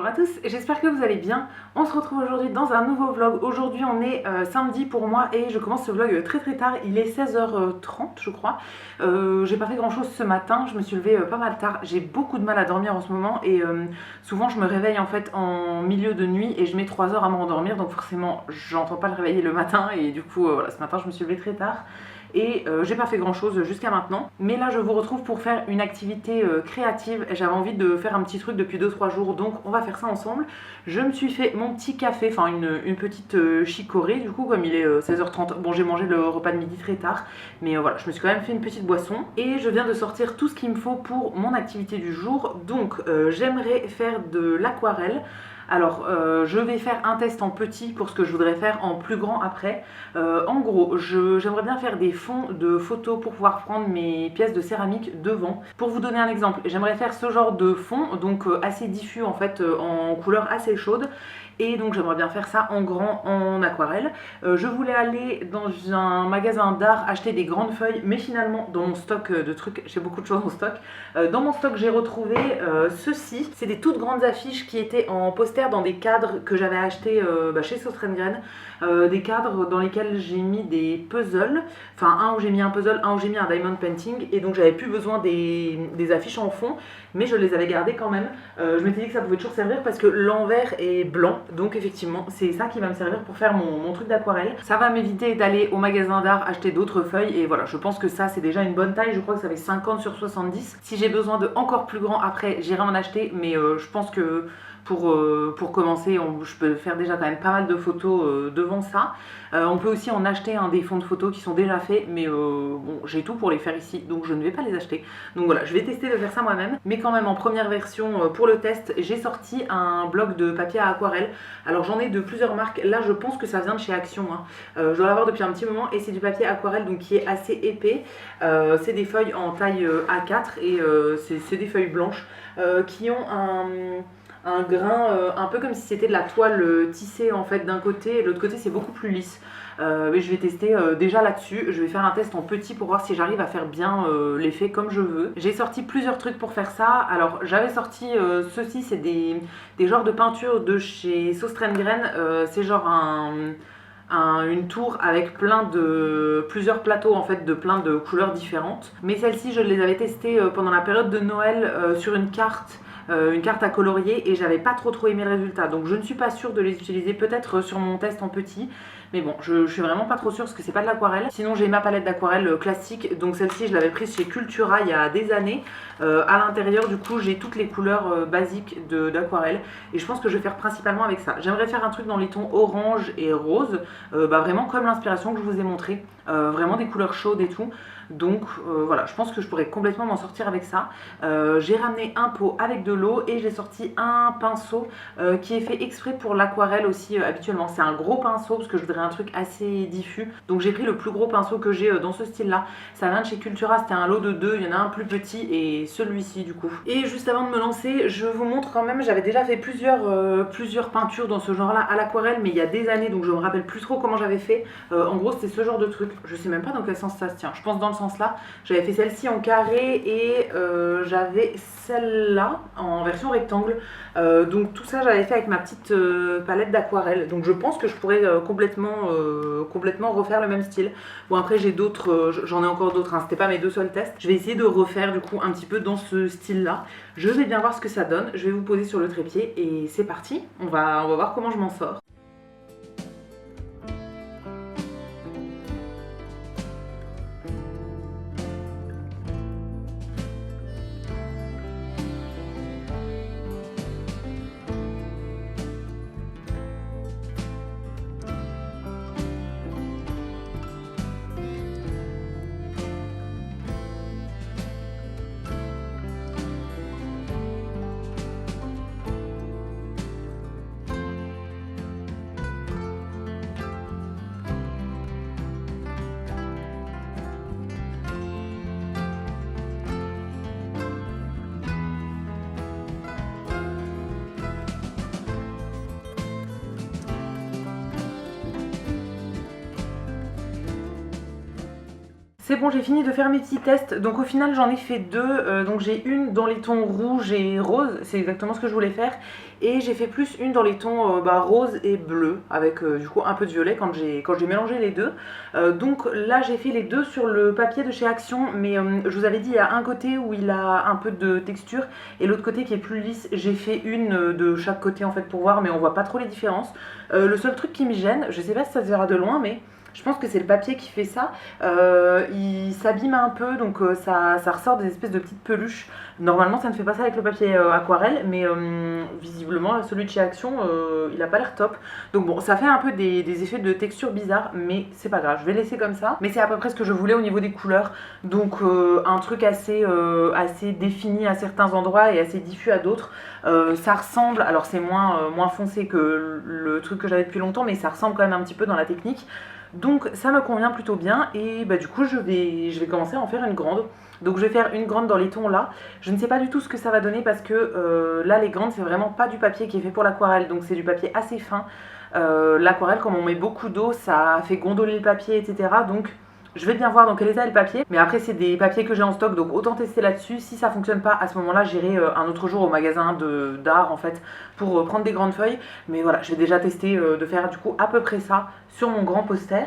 à tous, j'espère que vous allez bien. On se retrouve aujourd'hui dans un nouveau vlog. Aujourd'hui on est samedi pour moi et je commence ce vlog très tard. Il est 16h30 je crois. J'ai pas fait grand chose ce matin, je me suis levée pas mal tard. J'ai beaucoup de mal à dormir en ce moment et souvent je me réveille en fait en milieu de nuit et je mets 3 heures à me rendormir. Donc forcément j'entends pas le réveiller le matin et du coup voilà, ce matin je me suis levée très tard. Et j'ai pas fait grand chose jusqu'à maintenant, mais là je vous retrouve pour faire une activité créative. J'avais envie de faire un petit truc depuis 2-3 jours, donc on va faire ça ensemble. Je me suis fait mon petit café, enfin une petite chicorée du coup, comme il est 16h30. Bon, j'ai mangé le repas de midi très tard, mais voilà, je me suis quand même fait une petite boisson et je viens de sortir tout ce qu'il me faut pour mon activité du jour. Donc j'aimerais faire de l'aquarelle. Alors, je vais faire un test en petit pour ce que je voudrais faire en plus grand après. En gros, j'aimerais bien faire des fonds de photos pour pouvoir prendre mes pièces de céramique devant. Pour vous donner un exemple, j'aimerais faire ce genre de fond, donc assez diffus en fait, en couleur assez chaude. Et donc j'aimerais bien faire ça en grand, en aquarelle. Je voulais aller dans un magasin d'art acheter des grandes feuilles, mais finalement dans mon stock de trucs, j'ai beaucoup de choses en stock. Dans mon stock j'ai retrouvé ceci. C'est des toutes grandes affiches qui étaient en poster dans des cadres que j'avais acheté chez Sostrengren. Des cadres dans lesquels j'ai mis des puzzles, enfin un où j'ai mis un puzzle, un où j'ai mis un diamond painting, et donc j'avais plus besoin des affiches en fond, mais je les avais gardées quand même. Je m'étais dit que ça pouvait toujours servir parce que l'envers est blanc, donc effectivement c'est ça qui va me servir pour faire mon truc d'aquarelle. Ça va m'éviter d'aller au magasin d'art acheter d'autres feuilles, et voilà, je pense que ça c'est déjà une bonne taille. Je crois que ça fait 50 sur 70. Si j'ai besoin de encore plus grand après, j'irai en acheter, mais je pense que pour commencer, je peux faire déjà quand même pas mal de photos devant ça. On peut aussi en acheter des fonds de photos qui sont déjà faits, mais bon, j'ai tout pour les faire ici, donc je ne vais pas les acheter. Donc voilà, je vais tester de faire ça moi-même, mais quand même en première version, pour le test, j'ai sorti un bloc de papier à aquarelle. Alors j'en ai de plusieurs marques, là je pense que ça vient de chez Action, hein. Je dois l'avoir depuis un petit moment, et c'est du papier aquarelle donc qui est assez épais. C'est des feuilles en taille A4 et c'est des feuilles blanches qui ont un grain un peu comme si c'était de la toile tissée en fait d'un côté, et de l'autre côté c'est beaucoup plus lisse. Mais je vais tester déjà là-dessus. Je vais faire un test en petit pour voir si j'arrive à faire bien l'effet comme je veux. J'ai sorti plusieurs trucs pour faire ça. Alors j'avais sorti ceci, c'est des genres de peintures de chez Sostrengren. C'est genre une tour avec plusieurs plateaux en fait de plein de couleurs différentes. Mais celles-ci je les avais testées pendant la période de Noël sur une carte à colorier, et j'avais pas trop aimé le résultat, donc je ne suis pas sûre de les utiliser, peut-être sur mon test en petit, mais bon, je suis vraiment pas trop sûre parce que c'est pas de l'aquarelle. Sinon j'ai ma palette d'aquarelle classique, donc celle-ci je l'avais prise chez Cultura il y a des années. À l'intérieur du coup j'ai toutes les couleurs basiques d'aquarelle, et je pense que je vais faire principalement avec ça. J'aimerais faire un truc dans les tons orange et rose, vraiment comme l'inspiration que je vous ai montré, vraiment des couleurs chaudes et tout. Donc voilà, je pense que je pourrais complètement m'en sortir avec ça. J'ai ramené un pot avec de l'eau et j'ai sorti un pinceau qui est fait exprès pour l'aquarelle aussi habituellement. C'est un gros pinceau parce que je voudrais un truc assez diffus. Donc j'ai pris le plus gros pinceau que j'ai dans ce style là. Ça vient de chez Cultura, c'était un lot de 2, il y en a un plus petit et celui-ci du coup. Et juste avant de me lancer, je vous montre quand même, j'avais déjà fait plusieurs peintures dans ce genre là à l'aquarelle, mais il y a des années, donc je me rappelle plus trop comment j'avais fait. En gros c'était ce genre de truc, je sais même pas dans quel sens ça se tient, je pense dans le sens là. J'avais fait celle-ci en carré et j'avais celle-là en version rectangle. Donc tout ça j'avais fait avec ma petite palette d'aquarelle. Donc je pense que je pourrais complètement refaire le même style. Bon après j'ai d'autres, j'en ai encore d'autres, hein. C'était pas mes 2 seuls tests. Je vais essayer de refaire du coup un petit peu dans ce style là. Je vais bien voir ce que ça donne. Je vais vous poser sur le trépied et c'est parti. On va voir comment je m'en sors. C'est bon, j'ai fini de faire mes petits tests. Donc au final, j'en ai fait deux. Donc j'ai une dans les tons rouge et rose, c'est exactement ce que je voulais faire. Et j'ai fait plus une dans les tons rose et bleu, avec du coup un peu de violet quand j'ai mélangé les deux. Donc là, j'ai fait les deux sur le papier de chez Action, mais je vous avais dit, il y a un côté où il a un peu de texture et l'autre côté qui est plus lisse. J'ai fait une de chaque côté en fait pour voir, mais on voit pas trop les différences. Le seul truc qui me gêne, je sais pas si ça se verra de loin, mais je pense que c'est le papier qui fait ça. Il s'abîme un peu, donc ça ressort des espèces de petites peluches. Normalement, ça ne fait pas ça avec le papier aquarelle, mais visiblement, celui de chez Action, il a pas l'air top. Donc bon, ça fait un peu des effets de texture bizarres, mais c'est pas grave, je vais laisser comme ça. Mais c'est à peu près ce que je voulais au niveau des couleurs. Donc un truc assez défini à certains endroits et assez diffus à d'autres. Ça ressemble, alors c'est moins foncé que le truc que j'avais depuis longtemps, mais ça ressemble quand même un petit peu dans la technique. Donc ça me convient plutôt bien et bah, du coup je vais commencer à en faire une grande. Donc je vais faire une grande dans les tons là. Je ne sais pas du tout ce que ça va donner parce que là les grandes c'est vraiment pas du papier qui est fait pour l'aquarelle, donc c'est du papier assez fin. L'aquarelle, comme on met beaucoup d'eau, ça fait gondoler le papier, etc. Donc je vais bien voir dans quel état est le papier, mais après c'est des papiers que j'ai en stock, donc autant tester là-dessus. Si ça fonctionne pas, à ce moment-là j'irai un autre jour au magasin d'art en fait pour prendre des grandes feuilles. Mais voilà, je vais déjà tester de faire du coup à peu près ça sur mon grand poster.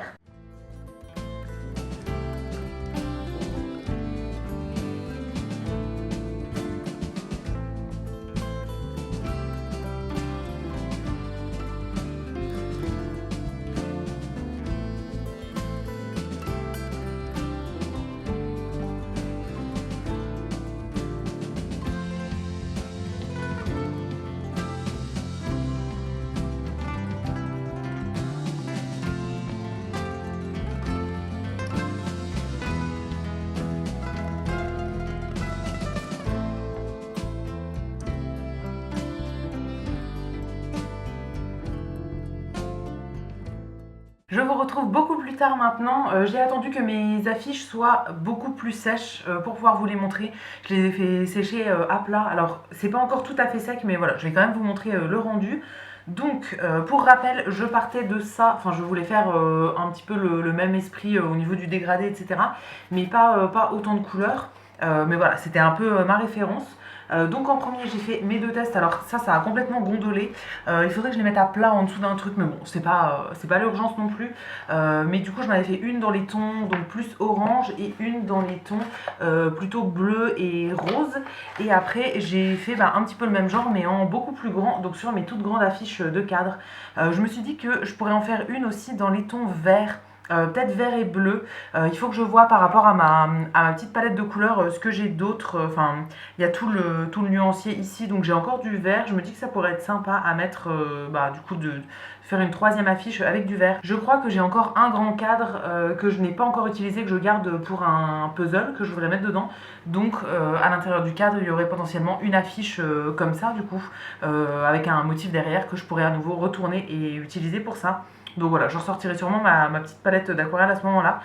Je vous retrouve beaucoup plus tard maintenant. J'ai attendu que mes affiches soient beaucoup plus sèches pour pouvoir vous les montrer. Je les ai fait sécher à plat. Alors c'est pas encore tout à fait sec, mais voilà, je vais quand même vous montrer le rendu. Donc pour rappel, je partais de ça, enfin je voulais faire un petit peu le même esprit au niveau du dégradé, etc. Mais pas autant de couleurs. Mais voilà, c'était un peu ma référence. Donc en premier j'ai fait mes deux tests. Alors ça a complètement gondolé. Il faudrait que je les mette à plat en dessous d'un truc, mais bon c'est pas l'urgence non plus. Mais du coup je m'avais fait une dans les tons donc plus orange et une dans les tons plutôt bleu et rose. Et après j'ai fait un petit peu le même genre mais en beaucoup plus grand, donc sur mes toutes grandes affiches de cadre. Je me suis dit que je pourrais en faire une aussi dans les tons verts. Peut-être vert et bleu. Il faut que je vois par rapport à ma petite palette de couleurs ce que j'ai d'autres. Enfin, il y a tout le nuancier ici, donc j'ai encore du vert. Je me dis que ça pourrait être sympa à mettre, du coup, de faire une troisième affiche avec du vert. Je crois que j'ai encore un grand cadre que je n'ai pas encore utilisé, que je garde pour un puzzle que je voudrais mettre dedans. Donc à l'intérieur du cadre, il y aurait potentiellement une affiche comme ça, du coup, avec un motif derrière que je pourrais à nouveau retourner et utiliser pour ça. Donc voilà, je ressortirai sûrement ma petite palette d'aquarelle à ce moment-là.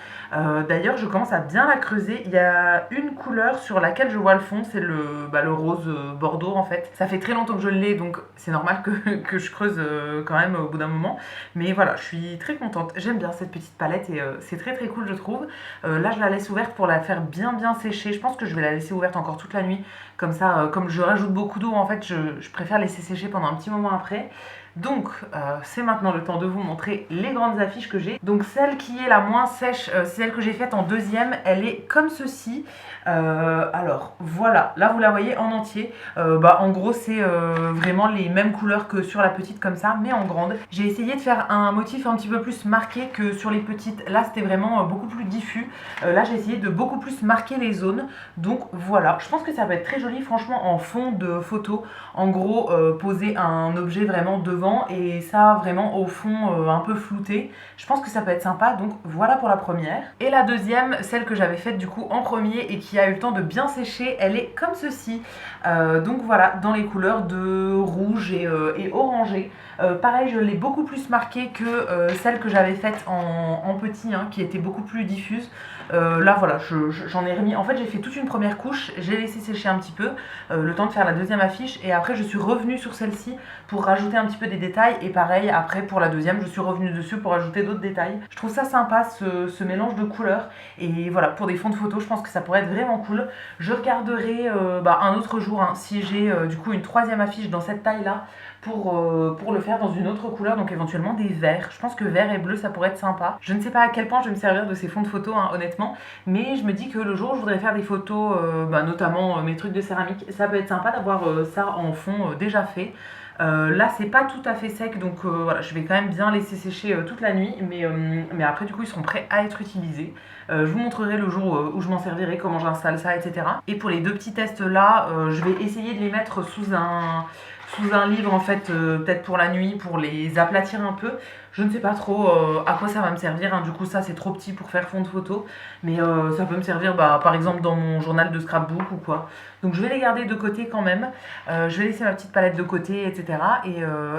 D'ailleurs, je commence à bien la creuser. Il y a une couleur sur laquelle je vois le fond, c'est le rose bordeaux en fait. Ça fait très longtemps que je l'ai, donc c'est normal que je creuse quand même au bout d'un moment. Mais voilà, je suis très contente. J'aime bien cette petite palette et c'est très très cool je trouve. Là, je la laisse ouverte pour la faire bien sécher. Je pense que je vais la laisser ouverte encore toute la nuit. Comme ça, comme je rajoute beaucoup d'eau, en fait, je préfère laisser sécher pendant un petit moment après. Donc c'est maintenant le temps de vous montrer les grandes affiches que j'ai. Donc celle qui est la moins sèche, c'est celle que j'ai faite en deuxième. Elle est comme ceci. Alors voilà, là vous la voyez en entier. En gros c'est vraiment les mêmes couleurs que sur la petite comme ça, mais en grande. J'ai essayé de faire un motif un petit peu plus marqué que sur les petites. Là c'était vraiment beaucoup plus diffus. Là j'ai essayé de beaucoup plus marquer les zones. Donc voilà, je pense que ça va être très joli franchement en fond de photo. En gros poser un objet vraiment devant et ça vraiment au fond un peu flouté. Je pense que ça peut être sympa, donc voilà pour la première. Et la deuxième, celle que j'avais faite du coup en premier et qui a eu le temps de bien sécher, elle est comme ceci. Donc voilà, dans les couleurs de rouge et orangé. Pareil, je l'ai beaucoup plus marquée que celle que j'avais faite en petit, qui était beaucoup plus diffuse. Là voilà, j'en ai remis, en fait j'ai fait toute une première couche, j'ai laissé sécher un petit peu, le temps de faire la deuxième affiche et après je suis revenue sur celle-ci pour rajouter un petit peu des détails et pareil après pour la deuxième je suis revenue revenue dessus pour ajouter d'autres détails. Je trouve ça sympa ce mélange de couleurs et voilà, pour des fonds de photos je pense que ça pourrait être vraiment cool. Je regarderai un autre jour hein, si j'ai du coup une troisième affiche dans cette taille là pour le faire dans une autre couleur, donc éventuellement des verts. Je pense que vert et bleu ça pourrait être sympa. Je ne sais pas à quel point je vais me servir de ces fonds de photos hein, honnêtement, mais je me dis que le jour où je voudrais faire des photos, notamment mes trucs de céramique, ça peut être sympa d'avoir ça en fond déjà fait. Là c'est pas tout à fait sec donc voilà, je vais quand même bien laisser sécher toute la nuit, mais après du coup ils seront prêts à être utilisés. Je vous montrerai le jour où je m'en servirai, comment j'installe ça, etc. Et pour les deux petits tests là, je vais essayer de les mettre sous un livre en fait, peut-être pour la nuit, pour les aplatir un peu. Je ne sais pas trop à quoi ça va me servir, hein. Du coup ça c'est trop petit pour faire fond de photo, mais ça peut me servir par exemple dans mon journal de scrapbook ou quoi. Donc je vais les garder de côté quand même, je vais laisser ma petite palette de côté, etc.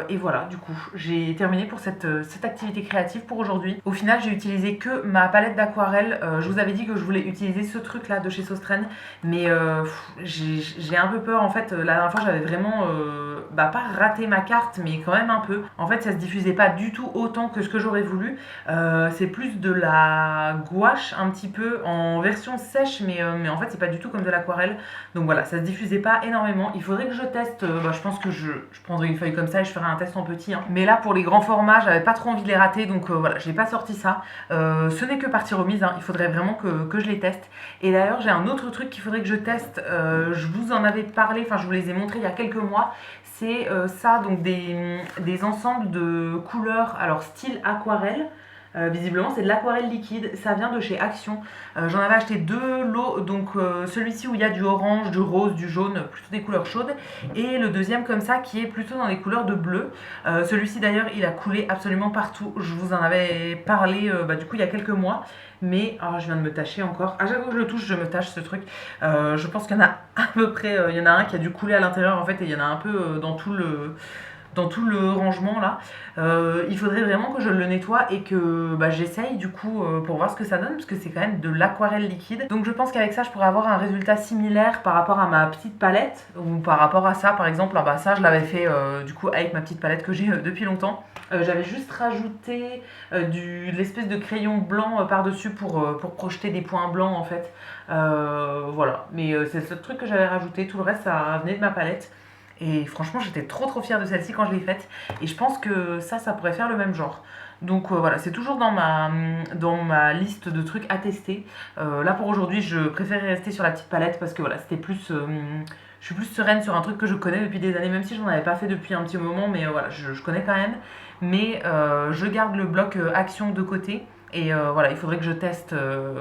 Et voilà, du coup j'ai terminé pour cette activité créative pour aujourd'hui. Au final j'ai utilisé que ma palette d'aquarelle, je vous avais dit que je voulais utiliser ce truc là de chez Sostren, mais j'ai un peu peur en fait. La dernière fois j'avais vraiment pas raté ma carte, mais quand même un peu. En fait ça se diffusait pas du tout autant que ce que j'aurais voulu. C'est plus de la gouache un petit peu en version sèche, mais en fait c'est pas du tout comme de l'aquarelle. Donc voilà, ça se diffusait pas énormément. Il faudrait que je teste, je pense que je prendrai une feuille comme ça et je ferai un test en petit hein. Mais là pour les grands formats j'avais pas trop envie de les rater, donc voilà, j'ai pas sorti ça. Ce n'est que partie remise hein. Il faudrait vraiment que je les teste. Et d'ailleurs j'ai un autre truc qu'il faudrait que je teste, je vous en avais parlé, enfin je vous les ai montrés il y a quelques mois. C'est ça, donc des ensembles de couleurs, alors style aquarelle. Visiblement c'est de l'aquarelle liquide, ça vient de chez Action. J'en avais acheté 2 lots, donc celui-ci où il y a du orange, du rose, du jaune, plutôt des couleurs chaudes, et le deuxième comme ça qui est plutôt dans les couleurs de bleu. Celui-ci d'ailleurs il a coulé absolument partout, je vous en avais parlé du coup il y a quelques mois, mais je viens de me tacher encore. À chaque fois que je le touche je me tache ce truc. Je pense qu'il y en a à peu près, il y en a un qui a dû couler à l'intérieur en fait, et il y en a un peu dans tout le rangement là. Il faudrait vraiment que je le nettoie et que j'essaye du coup pour voir ce que ça donne, parce que c'est quand même de l'aquarelle liquide. Donc je pense qu'avec ça je pourrais avoir un résultat similaire par rapport à ma petite palette, ou par rapport à ça par exemple. Ça je l'avais fait du coup avec ma petite palette que j'ai depuis longtemps. J'avais juste rajouté de l'espèce de crayon blanc par dessus pour projeter des points blancs en fait. Voilà, mais c'est ce truc que j'avais rajouté, tout le reste ça venait de ma palette. Et franchement j'étais trop fière de celle-ci quand je l'ai faite, et je pense que ça pourrait faire le même genre. Donc voilà, c'est toujours dans ma liste de trucs à tester. Là pour aujourd'hui je préférais rester sur la petite palette parce que voilà, c'était plus je suis plus sereine sur un truc que je connais depuis des années, même si j'en avais pas fait depuis un petit moment, mais voilà, je connais quand même. Mais je garde le bloc Action de côté. Et voilà, il faudrait que je teste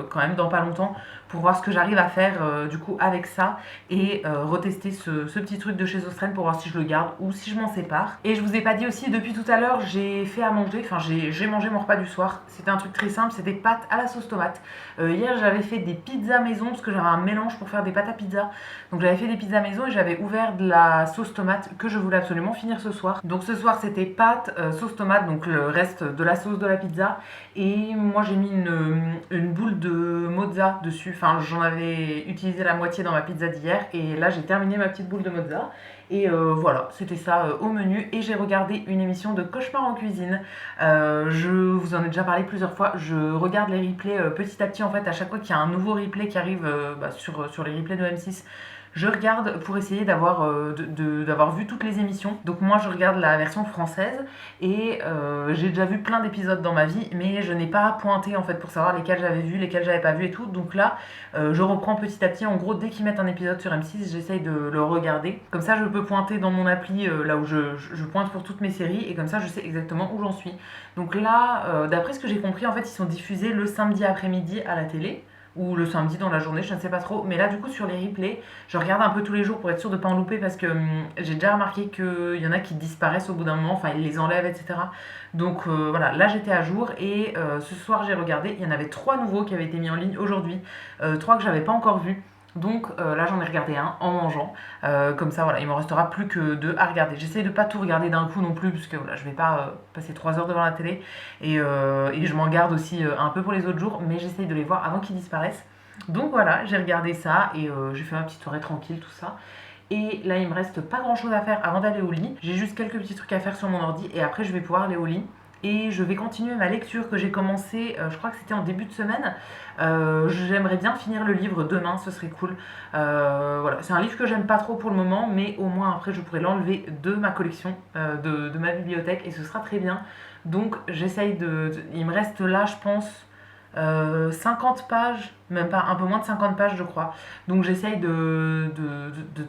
quand même dans pas longtemps pour voir ce que j'arrive à faire du coup avec ça, et retester ce petit truc de chez Sostren pour voir si je le garde ou si je m'en sépare. Et je vous ai pas dit aussi, depuis tout à l'heure j'ai fait à manger, enfin j'ai mangé mon repas du soir. C'était un truc très simple, c'était pâtes à la sauce tomate. Hier j'avais fait des pizzas maison parce que j'avais un mélange pour faire des pâtes à pizza. Donc j'avais fait des pizzas maison et j'avais ouvert de la sauce tomate que je voulais absolument finir ce soir. Donc ce soir c'était pâtes, sauce tomate, donc le reste de la sauce de la pizza. Et moi j'ai mis une boule de mozza dessus. Enfin j'en avais utilisé la moitié dans ma pizza d'hier, et là j'ai terminé ma petite boule de mozza. Et voilà, c'était ça au menu. Et j'ai regardé une émission de Cauchemar en cuisine. Je vous en ai déjà parlé plusieurs fois. Je regarde les replays petit à petit en fait. À chaque fois qu'il y a un nouveau replay qui arrive sur les replays de M6, je regarde pour essayer d'avoir vu toutes les émissions. Donc moi je regarde la version française, et j'ai déjà vu plein d'épisodes dans ma vie, mais je n'ai pas pointé en fait pour savoir lesquels j'avais vu, lesquels j'avais pas vu et tout. Donc là je reprends petit à petit. En gros dès qu'ils mettent un épisode sur M6 j'essaye de le regarder. Comme ça je peux pointer dans mon appli là où je pointe pour toutes mes séries, et comme ça je sais exactement où j'en suis. Donc là d'après ce que j'ai compris en fait ils sont diffusés le samedi après-midi à la télé, ou le samedi dans la journée, je ne sais pas trop. Mais là du coup sur les replays, je regarde un peu tous les jours pour être sûre de ne pas en louper, parce que j'ai déjà remarqué qu'il y en a qui disparaissent au bout d'un moment, enfin ils les enlèvent, etc. Donc voilà, là j'étais à jour, et ce soir j'ai regardé, il y en avait 3 nouveaux qui avaient été mis en ligne aujourd'hui, 3 que j'avais pas encore vus. Donc là j'en ai regardé un en mangeant, comme ça voilà, il m'en restera plus que 2 à regarder. J'essaye de pas tout regarder d'un coup non plus, parce que voilà, je vais pas passer 3 heures devant la télé, et je m'en garde aussi un peu pour les autres jours, mais j'essaye de les voir avant qu'ils disparaissent. Donc voilà, j'ai regardé ça, et j'ai fait ma petite soirée tranquille, tout ça. Et là il me reste pas grand chose à faire avant d'aller au lit. J'ai juste quelques petits trucs à faire sur mon ordi, et après je vais pouvoir aller au lit. et je vais continuer ma lecture que j'ai commencé, je crois que c'était en début de semaine. J'aimerais bien finir le livre demain, ce serait cool. Voilà, c'est un livre que j'aime pas trop pour le moment, mais au moins après je pourrai l'enlever de ma collection, de ma bibliothèque, et ce sera très bien. Donc j'essaye il me reste là, je pense, 50 pages, même pas, un peu moins de 50 pages je crois. Donc j'essaye de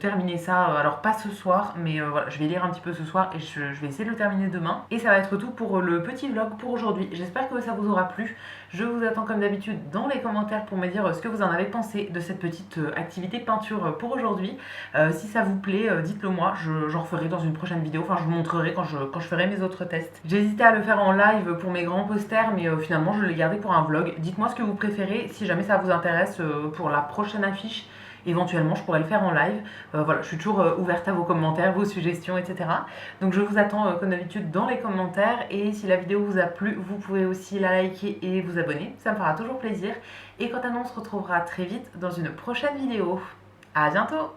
terminer ça, alors pas ce soir, mais voilà, je vais lire un petit peu ce soir et je vais essayer de le terminer demain. Et ça va être tout pour le petit vlog pour aujourd'hui. J'espère que ça vous aura plu. Je vous attends comme d'habitude dans les commentaires pour me dire ce que vous en avez pensé de cette petite activité peinture pour aujourd'hui. Si ça vous plaît, dites-le moi, j'en referai dans une prochaine vidéo, enfin je vous montrerai quand je ferai mes autres tests. J'ai hésité à le faire en live pour mes grands posters, mais finalement je l'ai gardé pour un vlog. Dites-moi ce que vous préférez, si jamais ça vous intéresse pour la prochaine affiche. Éventuellement, je pourrais le faire en live. Voilà, je suis toujours ouverte à vos commentaires, vos suggestions, etc. Donc je vous attends comme d'habitude dans les commentaires. Et si la vidéo vous a plu, vous pouvez aussi la liker et vous abonner. Ça me fera toujours plaisir. Et quant à nous, on se retrouvera très vite dans une prochaine vidéo. À bientôt!